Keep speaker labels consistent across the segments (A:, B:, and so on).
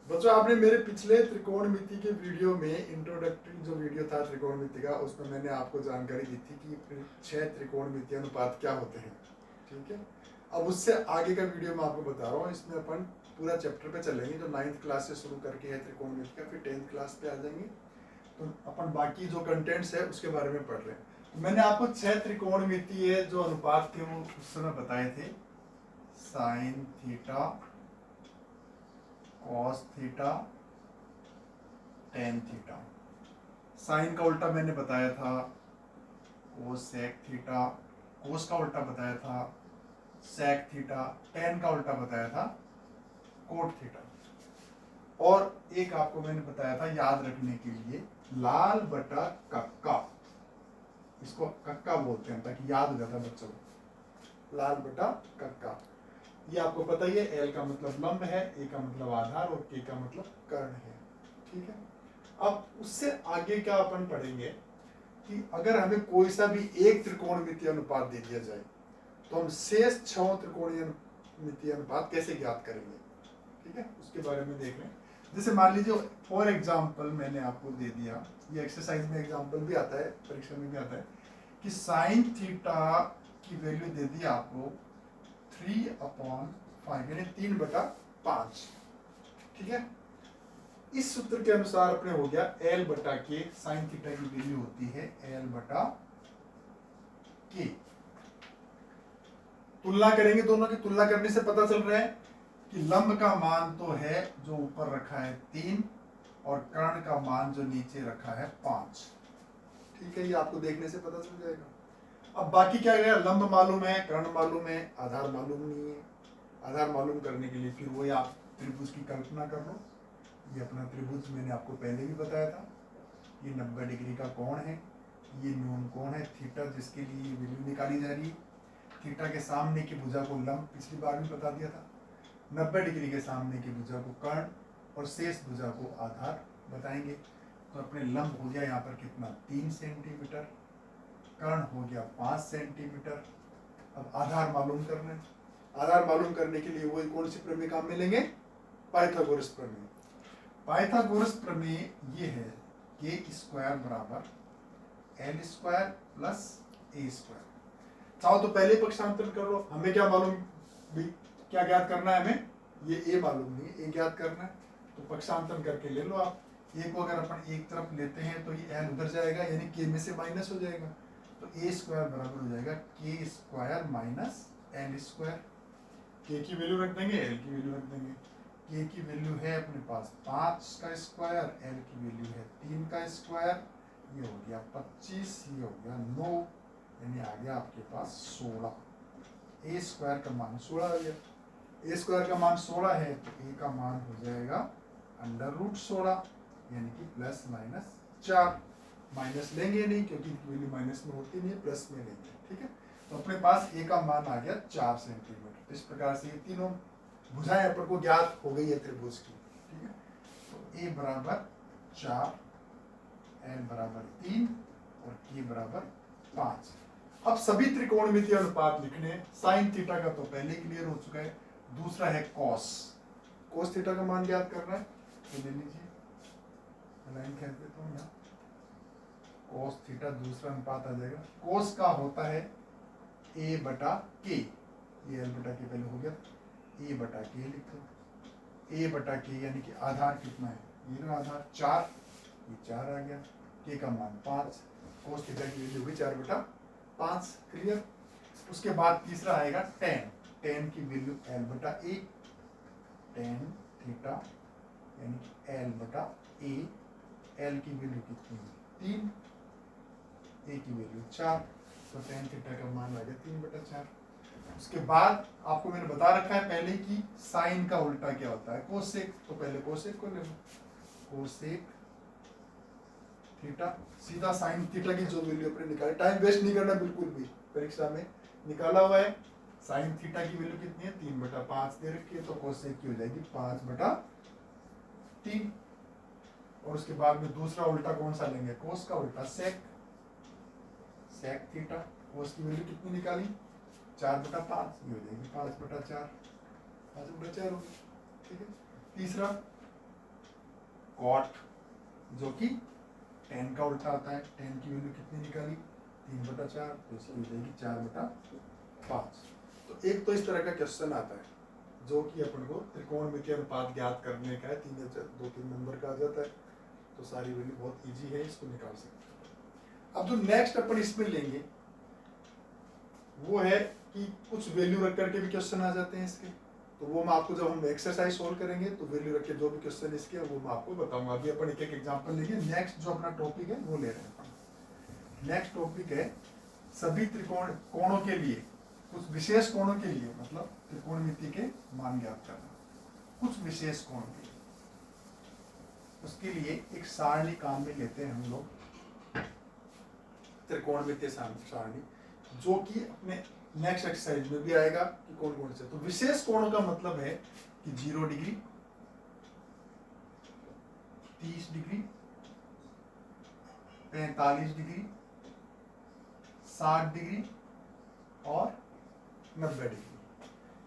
A: बच्चों आपने मेरे पिछले त्रिकोणमिति के वीडियो में इंट्रोडक्टरी जो वीडियो था त्रिकोणमिति का, उसमें मैंने आपको जानकारी दी थी कि 6 त्रिकोणमिति अनुपात क्या होते हैं। ठीक है, अब उससे आगे का वीडियो मैं आपको बता रहा हूँ। इसमें अपन पूरा चैप्टर पे चलेंगे, जो 9th क्लास से शुरू करके है त्रिकोणमिति का, फिर 10th क्लास पे आ जाएंगे। तो अपन बाकी जो कंटेंट्स है उसके बारे में पढ़ रहे हैं। तो मैंने आपको 6 त्रिकोणमिति जो अनुपात थे वो उस समय बताए थे। Sine theta, cos theta, tan theta. Sine का उल्टा मैंने बताया था कोसेक थीटा, कोस का उल्टा बताया था सेक थीटा, टेन का उल्टा बताया था कोट थीटा। और एक आपको मैंने बताया था याद रखने के लिए, लाल बटा कक्का, इसको कक्का बोलते हैं ताकि याद हो जाता है बच्चों को, लाल बटा कक्का। ये आपको पता ही है, एल का मतलब लंब है, ए का मतलब आधार और के का मतलब कर्ण है। ठीक है, अब उससे आगे क्या अपन पढ़ेंगे कि अगर हमें कोई सा भी एक त्रिकोणमितीय अनुपात दे दिया जाए तो हम शेष 6 त्रिकोणमितीय अनुपात कैसे ज्ञात करेंगे। ठीक है, उसके बारे में देख लें। जैसे मान लीजिए फॉर एग्जाम्पल मैंने आपको दे दिया, ये एक्सरसाइज में एग्जाम्पल भी आता है, परीक्षा में भी आता है, कि साइन थीटा की वैल्यू दे दी आपको 3/5 यानी 3/5। ठीक है, इस सूत्र के अनुसार अपने हो गया एल बटा के, साइन थीटा की वैल्यू होती है एल बटा के। तुलना करेंगे, दोनों की तुलना करने से पता चल रहा है कि लंब का मान तो है जो ऊपर रखा है 3 और कर्ण का मान जो नीचे रखा है 5। ठीक है, ये आपको देखने से पता चल जाएगा। अब बाकी क्या गया, लंब मालूम है, कर्ण मालूम है, आधार मालूम नहीं है। आधार मालूम करने के लिए फिर वही आप त्रिभुज की कल्पना कर लो। ये अपना त्रिभुज मैंने आपको पहले भी बताया था, ये 90 डिग्री का कोण है, ये न्यून कोण है थीटा, जिसके लिए वैल्यू निकाली जा रही है। थीटा के सामने की भुजा को लंब पिछली बार भी बता दिया था, 90 डिग्री के सामने की भुजा को कर्ण और शेष भुजा को आधार बताएंगे। तो अपने लंब हो गया यहाँ पर कितना, 3 सेंटीमीटर, कर्ण हो गया 5 सेंटीमीटर। अब आधार मालूम करना है। आधार मालूम करने के लिए वही कौन सी प्रमेय काम में लेंगे, पाइथागोरस प्रमेय। पाइथागोरस प्रमेय ये है के स्क्वायर बराबर एल स्क्वायर प्लस ए स्क्वायर। चाहो तो पहले पक्षांतर कर लो, हमें क्या मालूम भी, क्या ज्ञात करना है हमें, ये ए मालूम नहीं है, ए ज्ञात करना है, तो पक्षांतर करके ले लो आप। ए को अगर अपन एक तरफ लेते हैं तो ये एल उधर जाएगा, यानी के में से माइनस हो जाएगा, तो ए स्क्वायर बराबर हो जाएगा के स्क्वायर माइनस एल स्क्वायर। के की वैल्यू रख देंगे, एल की वैल्यू रख देंगे। के की वैल्यू है अपने पास 5 का स्क्वायर, एल की वैल्यू है 3 का स्क्वायर, ये हो गया 25, ये हो गया 9, यानी आ गया आपके पास 16। ए स्क्वायर का मान 16 आ गया। ए स्क्वायर का मान 16 है तो ए का मान हो जाएगा √16, यानी कि प्लस माइनस 4। माइनस लेंगे नहीं क्योंकि वैल्यू माइनस में होती नहीं है, प्लस में लेंगे। ठीक है, तो अपने पास ए का मान आ गया 4 सेंटीमीटर। इस प्रकार से ये तीनों भुजाएं अपन को ज्ञात हो गई है त्रिभुज की। ठीक है, तो ए बराबर 4, एल बराबर 3 और के बराबर 5। अब सभी त्रिकोणमितीय अनुपात लिखने हैं। साइन थीटा का तो पहले क्लियर हो चुका है, दूसरा है कॉस। कॉस थीटा का मान ज्ञात करना है तो ले लीजिए, लाइन खींच देता हूँ यहाँ। कॉस थीटा दूसरा अनुपात आ जाएगा, कॉस का होता है ए बटा के, ये एल बटा के पहले हो गया, ए बटा के लिख दो। ए बटा के यानी कि आधार कितना है, ये ना आधार 4, ये 4 आ गया, के का मान 5, कोस थीटा की वैल्यू हुई 4/5। क्लियर। उसके बाद तीसरा आएगा टेन। टेन की वैल्यू एल बटा ए, टेन थीटा यानी कि एल बटा ए। एल की वैल्यू कितनी है 3, ए की वैल्यू 4, तो टेन थीटा का मान आ गया 3/4। उसके बाद आपको मैंने बता रखा है पहले कि साइन का उल्टा क्या होता है, कोसेक। तो पहले कोसेक को ले लो, कोसेक थीटा, सीधा साइन थीटा की जो वैल्यू अपने निकाले, टाइम वेस्ट नहीं करना बिल्कुल भी, परीक्षा में निकाला हुआ है। साइन थीटा की वैल्यू कितनी है 3/5 दे रखी है, तो कोसेक की हो जाएगी 5/3। और उसके बाद में दूसरा उल्टा कौन सा लेंगे, कोस का उल्टा सेक, सेक थीटा। कोस की वैल्यू कितनी निकाली 4/5, ये हो जाएगी 5/4, 5/4 होगी। ठीक है, तीसरा कॉट जो कि tan का उल्टा आता है। tan की वैल्यू कितनी निकाली 3/4, तो इसकी हो जाएगी 4/5। तो एक तो इस तरह का क्वेश्चन आता है जो कि अपन को त्रिकोणमितीय अनुपात ज्ञात करने का है, 2-3 नंबर का आ जाता है। तो सारी वैल्यू बहुत इजी है, इसको निकाल सकते हैं। अब जो नेक्स्ट अपन इसमें लेंगे वो है कि कुछ वैल्यू रख करके भी क्वेश्चन आ जाते हैं इसके। तो वो मैं आपको जब हम एक्सरसाइज सोल्व करेंगे तो वैल्यू रख के जो भी क्वेश्चन इसके वो मैं आपको बताऊंगा। अभी अपन एक एक एग्जांपल लेंगे। नेक्स्ट जो अपना टॉपिक है वो ले रहे हैं अपन। नेक्स्ट टॉपिक है सभी त्रिकोण कोणों के लिए, कुछ विशेष कोणों के लिए, मतलब त्रिकोणमिति के मान ज्ञात करना कुछ विशेष कोण के लिए। उसके लिए एक सारणी काम में लेते हैं हम लोग, त्रिकोणमितीय सारणी, जो कि अपने नेक्स्ट एक्सरसाइज में भी आएगा कि कौन कौन से। तो विशेष कोणों का मतलब है कि 0 डिग्री, 30 डिग्री, 45 डिग्री, 60 डिग्री और 90 डिग्री।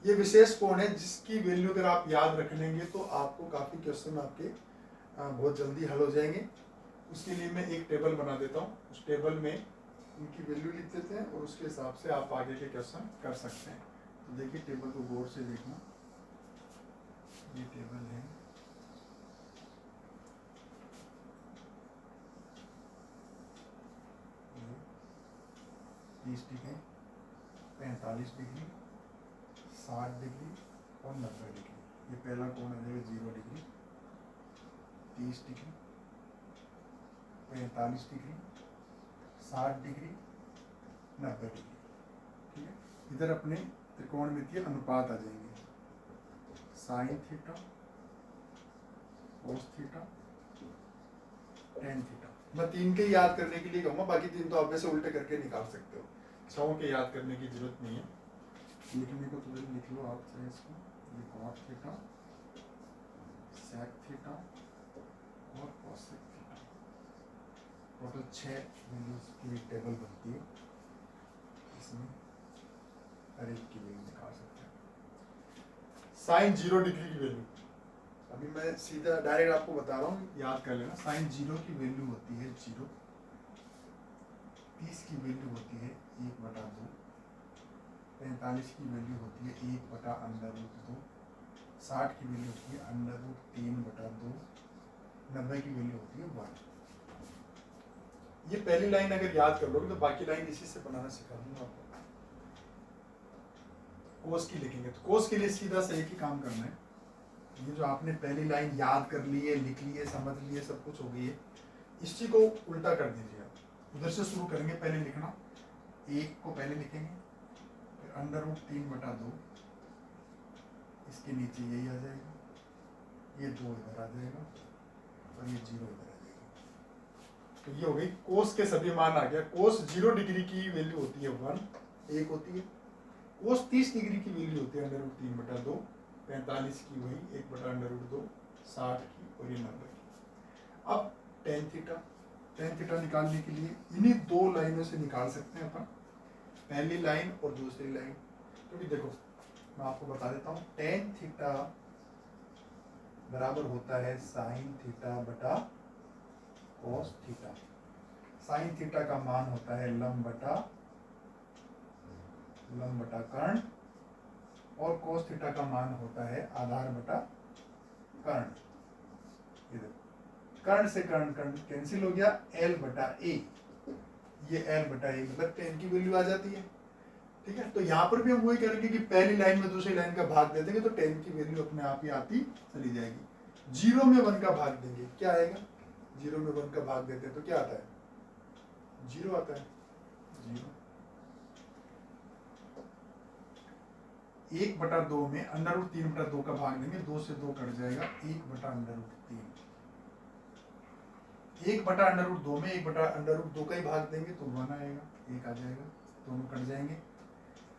A: ये विशेष कोण है जिसकी वैल्यू अगर आप याद रख लेंगे तो आपको काफी क्वेश्चन आपके बहुत जल्दी हल हो जाएंगे। उसके लिए मैं एक टेबल बना देता हूँ, उस टेबल में इनकी वैल्यू लिख देते हैं और उसके हिसाब से आप आगे के क्वेश्चन कर सकते हैं। तो देखिए टेबल को गौर से देखना, ये टेबल है। ये 30 डिग्री, 45 डिग्री, 60 डिग्री और 90 डिग्री। ये पहला कोण आ जाएगा 0 degree, 30 degree, 45 degree, 60 degree, 90 degree. ठीक है, इधर अपने त्रिकोणमितीय अनुपात आ जाएंगे, sine theta, cos theta, tan theta. मैं 3 के याद करने के लिए कहूँगा, बाकी 3 तो आप वैसे उल्टे करके निकाल सकते हो, 6 के याद करने की जरूरत नहीं है। लिखने को तो लिख लो आप चाहे इसको, ये कॉट थीटा, सेक थीटा और कोसेक थीटा। टोटल 6 वैल्यूज की टेबल बनती है, इसमें हर एक की वैल्यू निकाल सकते हैं। साइन 0 डिग्री की वैल्यू अभी मैं सीधा डायरेक्ट आपको बता रहा हूँ, याद कर लेना। साइन 0 की वैल्यू होती है 0, 30 की वैल्यू होती है 1/2, 45 की वैल्यू होती है 1/√2, 60 की वैल्यू होती है √3/2, 90 की वैल्यू होती है 1। ये पहली लाइन अगर याद कर लोगे तो बाकी लाइन इसी से बनाना सिखा दूंगा आपको। कोस की लिखेंगे तो कोस के लिए सीधा से एक ही काम करना है, ये जो आपने पहली लाइन याद कर ली है, लिख ली है, समझ ली है, सब कुछ हो गई है, इस चीज को उल्टा कर दीजिए आप। उधर से शुरू करेंगे, पहले लिखना, 1 को पहले लिखेंगे, फिर √3/2, इसके नीचे यही आ जाएगा, ये 2 इधर आ जाएगा और ये 0 इधर आ जाएगा। तो ये हो गई कोस के सभी मान आ गया। कोस 0 डिग्री की वैल्यू होती है 1 होती है। कोस 30 डिग्री की वैल्यू होती है √3/2, 45 की वही 1/√2, 60 की और ये 90 की। अब टेन थीटा निकालने के लिए इन्हीं 2 लाइनों से निकाल सकते हैं अपन, पहली लाइन और दूसरी लाइन। क्योंकि देखो मैं आपको बता देता हूँ, टेन थीटा बराबर होता है साइन थीटा बटा कॉस थीटा। साइन थीटा का मान होता है लंब बटा कर्ण, और कोस थीटा का मान होता है आधार बटा कर्ण। कर्ण से कर्ण कैंसिल हो गया, L/A, ये L/A मतलब टेन की वैल्यू आ जाती है। ठीक है, तो यहाँ पर भी हम वही करेंगे कि पहली लाइन में दूसरी लाइन का भाग दे देंगे तो टेन की वैल्यू अपने आप ही आती चली जाएगी। 0 में 1 का भाग देंगे, क्या आएगा? 0 में 1 का भाग देते हैं तो क्या आता है? 0 आता है। 0 1/2 में √3/2 का भाग देंगे, 2 से 2 कट जाएगा, 1/√3। 1/√2 में 1/√2 का ही भाग देंगे तो 1 आएगा, 1 आ जाएगा, दोनों कट जाएंगे।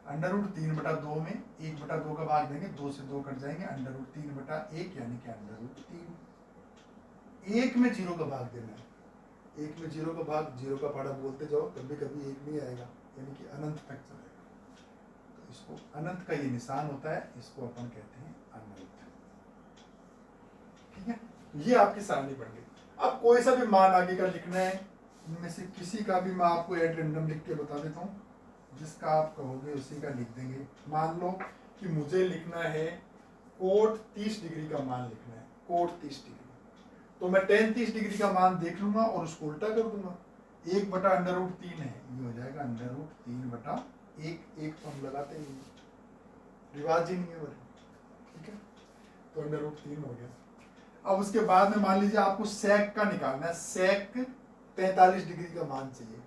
A: √3/2 में 1/2 का भाग देंगे, 2 से 2 कट जाएंगे, √3/1 यानी कि √3। 1 में 0 का भाग देना है, 1 में 0 का भाग, 0 का पहाड़ा बोलते जाओ तब भी कभी 1 नहीं आएगा, यानी कि अनंत तक चलेगा। तो इसको अनंत का ये निशान होता है, इसको अपन कहते हैं अनंत। ठीक है, ये आपकी सारणी बन गई। अब कोई सा भी मान आगे का लिखना है, इनमें से किसी का भी मैं आपको एट रैंडम लिख के बता देता हूँ, जिसका आप कहोगे उसी का लिख देंगे। मान लो कि मुझे लिखना है कोट 30 डिग्री का मान लिखना है, कोट 30 डिग्री, तो मैं tan 30 डिग्री का मान देख लूंगा और उसको उल्टा कर दूंगा। 1/√3 है, ये हो जाएगा √3/1, एक तो हम लगाते ही नहीं, रिवाज ही नहीं है बड़े, ठीक है, तो √3 हो गया। अब उसके बाद में मान लीजिए आपको सेक का निकालना है, सेक 45 डिग्री का मान चाहिए,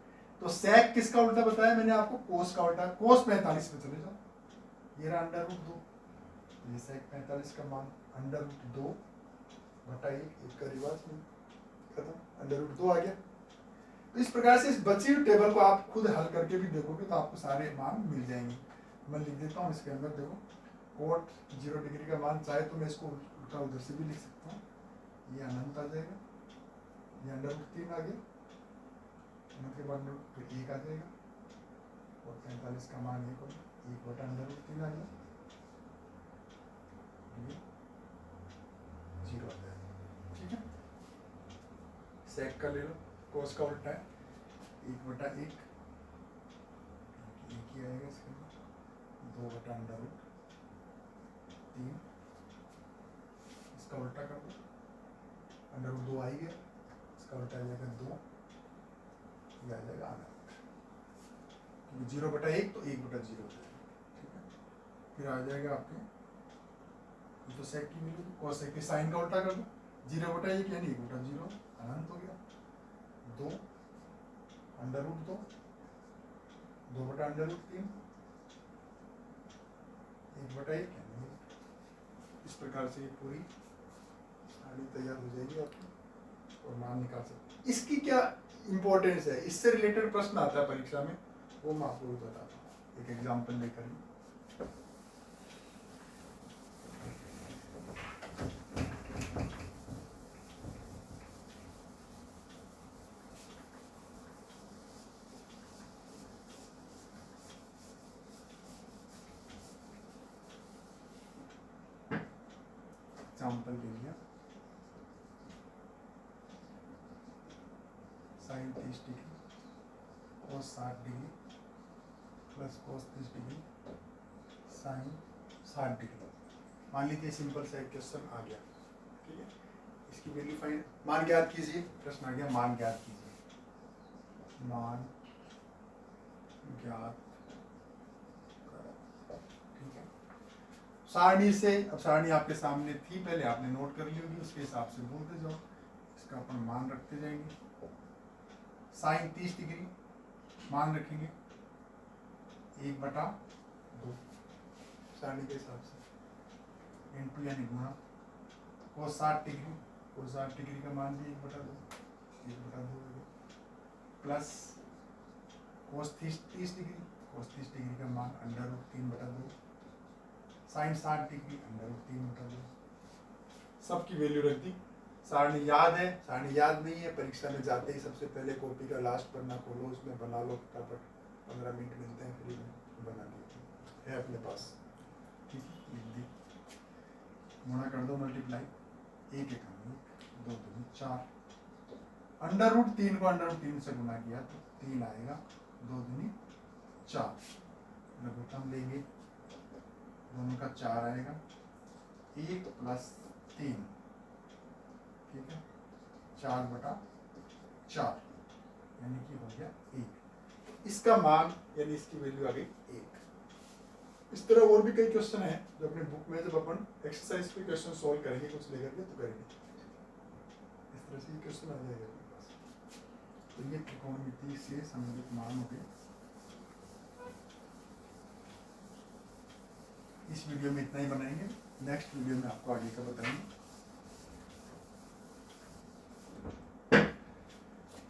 A: तो सेक किसका उल्टा बताया मैंने आपको, कोस का उल्टा, कोस 45 पे चले जाओ, ये रहा √2, ये सेक 45 का मान √2/1, एक का रिवाज नहीं, खत्म, √2 आ गया। तो इस प्रकार से इस बची हुई टेबल को आप खुद हल करके भी देखोगे तो आपको सारे मान मिल जाएंगे। मैं लिख देता हूँ इसके अंदर, देखो कोट 0 डिग्री का मान चाहे तो मैं इसको उल्टा उधर से भी लिख सकता हूँ, ये अनंत आ जाएगा, ये √3 आ गया, अनंत के बाद √1 आ जाएगा, और 45 का मान 1/√3 आ गया, ये 0 आ जाएगा, ठीक है। सेक का ले लो, कोस का उल्टा है 1/1, एक ही आएगा इसके अंदर, 2/√3, इसका उल्टा कर दो, √2 आ ही गया, इसका उल्टा आ जाएगा 2, ये आ जाएगा अनंत, क्योंकि 0/1 तो 1/0 हो जाएगा, ठीक है। फिर आ जाएगा आपके, ये तो सेक की मिलेगी, कोसेक की साइन का उल्टा कर दो, 0/1 यानी 1/0, अनंत हो गया, 2 √2, 2/√3, 1/1 यानी 1। इस प्रकार से ये पूरी सारणी तैयार हो जाएगी आपकी और मान निकाल सकते। इसकी क्या इंपॉर्टेंस है, इससे रिलेटेड प्रश्न आता है परीक्षा में, वो मैं आपको बताता हूँ एक एग्जाम्पल लेकर। एग्जाम्पल ले लिया, sine 30 degree cos 60 degree plus cos 30 degree sine 60 degree. मान लीजिए सिंपल सा एक क्वेश्चन आ गया, ठीक है, इसकी वैल्यू फाइंड, मान ज्ञात कीजिए, प्रश्न आ गया मान ज्ञात कीजिए, मान ज्ञात, ठीक है। सारणी से, अब सारणी आपके सामने थी पहले, आपने नोट कर ली होगी, उसके हिसाब से बोलते जाओ, इसका अपन मान रखते जाएंगे। साइन 30 डिग्री मान रखेंगे 1/2 सारणी के हिसाब से, इंटू यानी गुणा, कोस 60 डिग्री, कोस 60 डिग्री का मान भी 1/2 प्लस कोस 30 डिग्री, कोस 30 डिग्री का मान √3/2, साइन 60 डिग्री √3/2, सबकी वैल्यू रख दी। सारणी याद है, सारणी याद नहीं है, परीक्षा में जाते ही सबसे पहले कॉपी का लास्ट पन्ना खोलो, उसमें बना लो फटाफट, 15 मिनट मिलते हैं फ्री में, बना लीजिए, है अपने पास, ठीक है, लिख दी, गुणा कर दो, मल्टीप्लाई, 1 1 2 2 4, √3 को √3 से गुणा किया तो 3 आएगा, 2 दूनी 4, लघुत्तम लेंगे, दोनों का 4 आएगा, 1 + 3, ठीक है, 4/4 यानी कि हो गया 1। इसका मान यानी इसकी वैल्यू आ गई 1। इस तरह और भी कई क्वेश्चन है जो अपने बुक में जब अपन एक्सरसाइज पे क्वेश्चन सॉल्व करेंगे कुछ लेकर के तो करेंगे, इस तरह से क्वेश्चन आ जाएगा अपने पास। तो ये त्रिकोणमिति से संबंधित मान हो गए। इस वीडियो में इतना ही बनाएंगे, नेक्स्ट वीडियो में आपको आगे का बताएंगे।